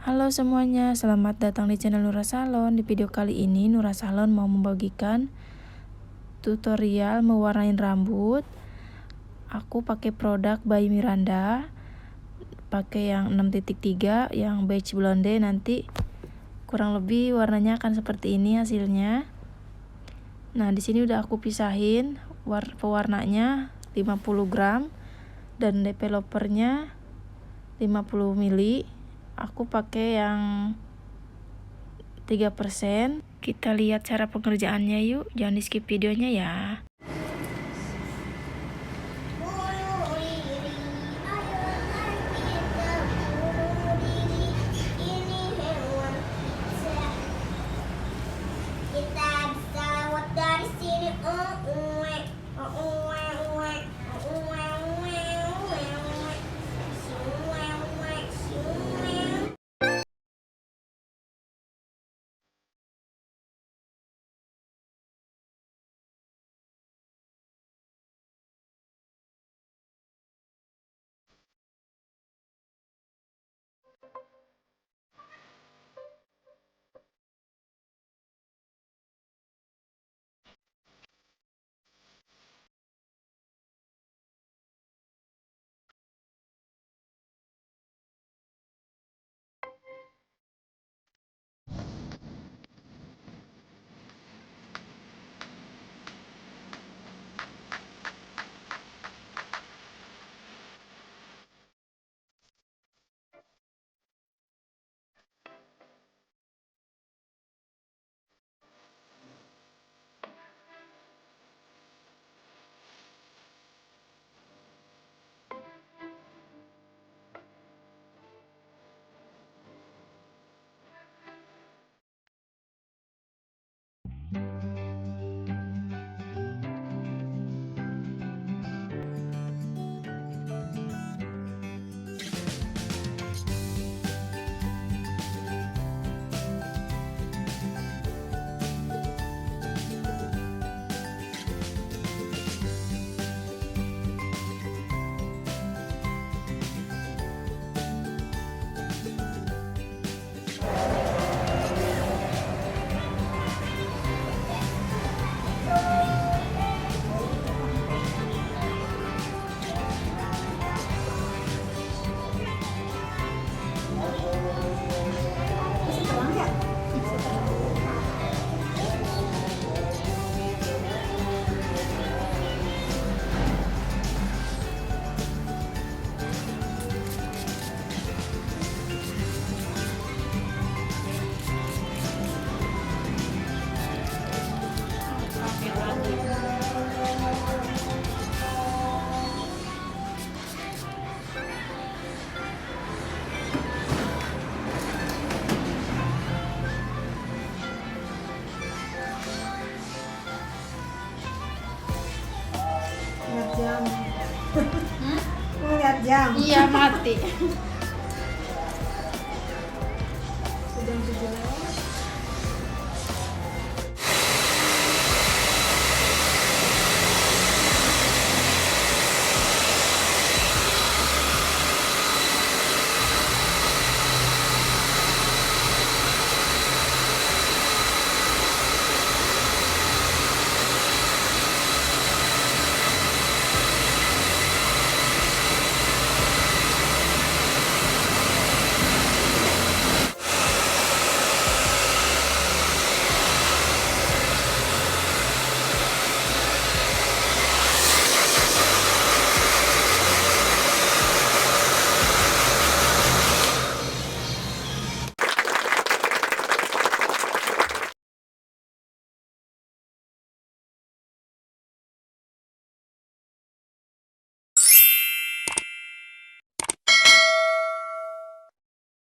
Halo semuanya, selamat datang di channel Nurra Salon. Di video kali ini Nurra Salon mau membagikan tutorial mewarnain rambut. Aku pakai produk by Miranda, pakai yang 6.3 yang beige blonde. Nanti kurang lebih warnanya akan seperti ini hasilnya. Nah, di sini udah aku pisahin pewarnanya 50 gram dan developernya 50 ml. Aku pakai yang 3%. Kita lihat cara pengerjaannya yuk. Jangan di skip videonya ya. Jam. Lihat jam. Iya, mati. Sudah 7 lewat.